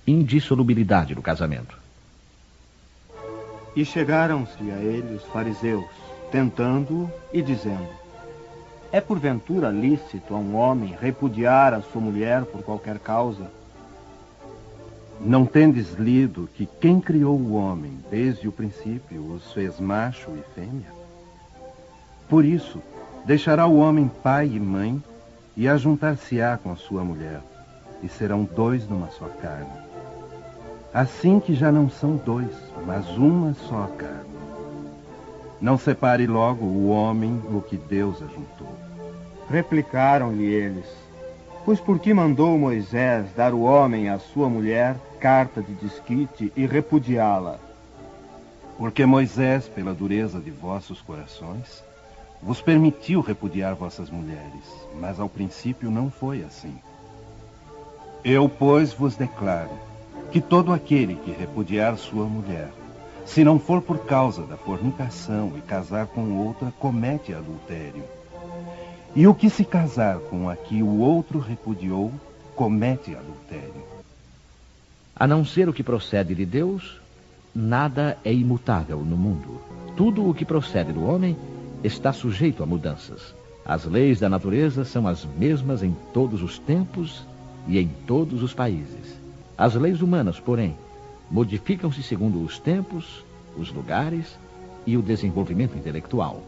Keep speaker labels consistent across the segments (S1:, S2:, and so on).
S1: indissolubilidade do casamento.
S2: E chegaram-se a ele os fariseus, tentando-o e dizendo: é porventura lícito a um homem repudiar a sua mulher por qualquer causa?
S3: Não tendes lido que quem criou o homem desde o princípio os fez macho e fêmea? Por isso, deixará o homem pai e mãe e ajuntar-se-á com a sua mulher, e serão dois numa só carne. Assim que já não são dois, mas uma só carne. Não separe logo o homem o que Deus ajuntou.
S2: Replicaram-lhe eles: pois por que mandou Moisés dar o homem à sua mulher carta de desquite e repudiá-la?
S3: Porque Moisés, pela dureza de vossos corações, vos permitiu repudiar vossas mulheres, mas ao princípio não foi assim. Eu, pois, vos declaro que todo aquele que repudiar sua mulher, se não for por causa da fornicação e casar com outra, comete adultério. E o que se casar com a que o outro repudiou, comete adultério.
S1: A não ser o que procede de Deus, nada é imutável no mundo. Tudo o que procede do homem está sujeito a mudanças. As leis da natureza são as mesmas em todos os tempos e em todos os países. As leis humanas, porém, modificam-se segundo os tempos, os lugares e o desenvolvimento intelectual.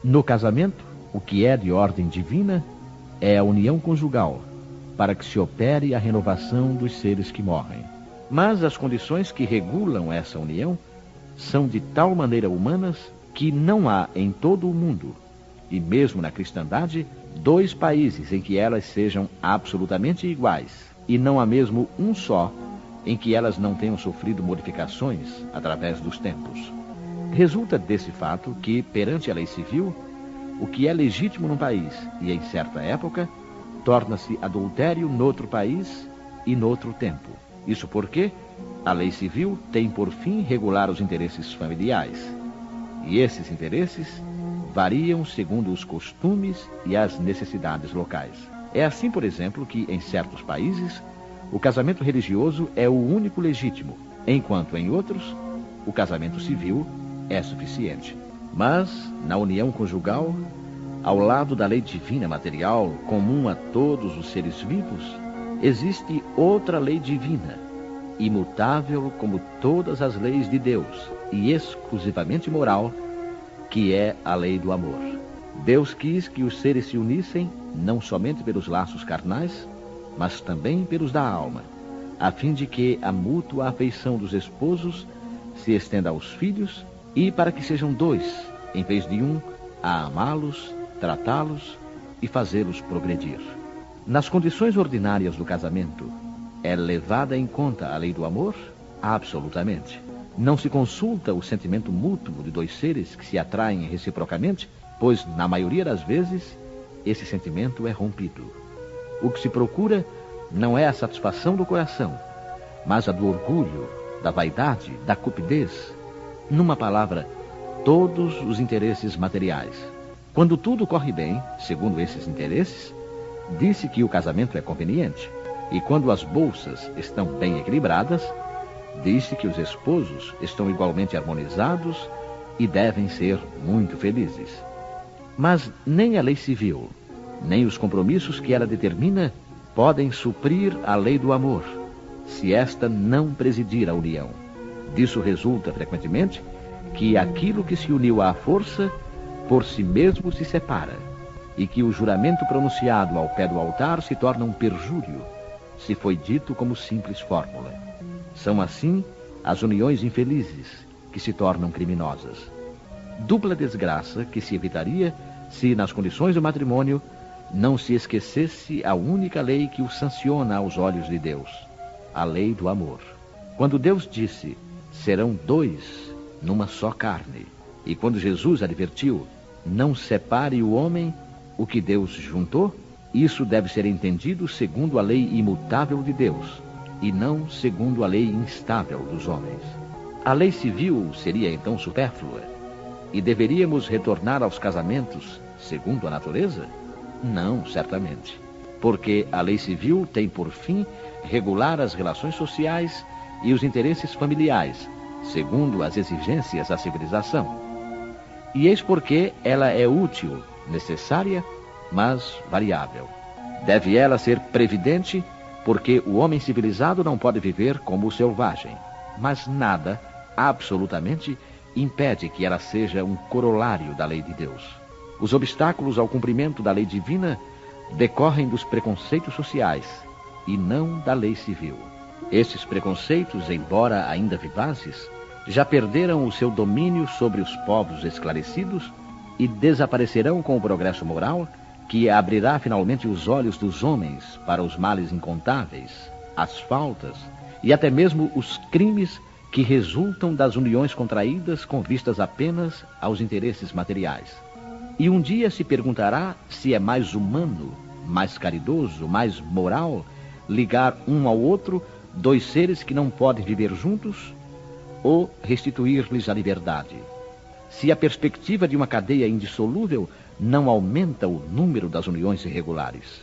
S1: No casamento, o que é de ordem divina é a união conjugal, para que se opere a renovação dos seres que morrem. Mas as condições que regulam essa união são de tal maneira humanas que não há em todo o mundo, e mesmo na cristandade, dois países em que elas sejam absolutamente iguais, e não há mesmo um só em que elas não tenham sofrido modificações através dos tempos. Resulta desse fato que, perante a lei civil, o que é legítimo num país e em certa época, torna-se adultério noutro país e noutro tempo. Isso porque a lei civil tem por fim regular os interesses familiares. E esses interesses variam segundo os costumes e as necessidades locais. É assim, por exemplo, que em certos países o casamento religioso é o único legítimo, enquanto em outros o casamento civil é suficiente. Mas, na união conjugal, ao lado da lei divina material, comum a todos os seres vivos, existe outra lei divina, imutável como todas as leis de Deus e exclusivamente moral, que é a lei do amor. Deus quis que os seres se unissem não somente pelos laços carnais, mas também pelos da alma, a fim de que a mútua afeição dos esposos se estenda aos filhos e para que sejam dois, em vez de um, a amá-los, tratá-los e fazê-los progredir. Nas condições ordinárias do casamento, é levada em conta a lei do amor? Absolutamente. Não se consulta o sentimento mútuo de dois seres que se atraem reciprocamente, pois, na maioria das vezes, esse sentimento é rompido. O que se procura não é a satisfação do coração, mas a do orgulho, da vaidade, da cupidez. Numa palavra, todos os interesses materiais. Quando tudo corre bem, segundo esses interesses, disse que o casamento é conveniente. E quando as bolsas estão bem equilibradas, disse que os esposos estão igualmente harmonizados e devem ser muito felizes. Mas nem a lei civil, nem os compromissos que ela determina podem suprir a lei do amor, se esta não presidir a união. Disso resulta, frequentemente, que aquilo que se uniu à força, por si mesmo se separa, e que o juramento pronunciado ao pé do altar se torna um perjúrio, se foi dito como simples fórmula. São assim as uniões infelizes que se tornam criminosas. Dupla desgraça que se evitaria se, nas condições do matrimônio, não se esquecesse a única lei que o sanciona aos olhos de Deus, a lei do amor. Quando Deus disse, serão dois numa só carne, e quando Jesus advertiu, não separe o homem o que Deus juntou, isso deve ser entendido segundo a lei imutável de Deus, e não segundo a lei instável dos homens. A lei civil seria então supérflua, e deveríamos retornar aos casamentos segundo a natureza? Não, certamente. porque a lei civil tem por fim regular as relações sociais e os interesses familiares, segundo as exigências da civilização. E eis porque ela é útil, necessária, mas variável. Deve ela ser previdente, porque o homem civilizado não pode viver como o selvagem. Mas nada, absolutamente, impede que ela seja um corolário da lei de Deus. Os obstáculos ao cumprimento da lei divina decorrem dos preconceitos sociais e não da lei civil. Esses preconceitos, embora ainda vivazes, já perderam o seu domínio sobre os povos esclarecidos e desaparecerão com o progresso moral que abrirá finalmente os olhos dos homens para os males incontáveis, as faltas e até mesmo os crimes que resultam das uniões contraídas com vistas apenas aos interesses materiais. E um dia se perguntará se é mais humano, mais caridoso, mais moral ligar um ao outro dois seres que não podem viver juntos ou restituir-lhes a liberdade. Se a perspectiva de uma cadeia indissolúvel não aumenta o número das uniões irregulares.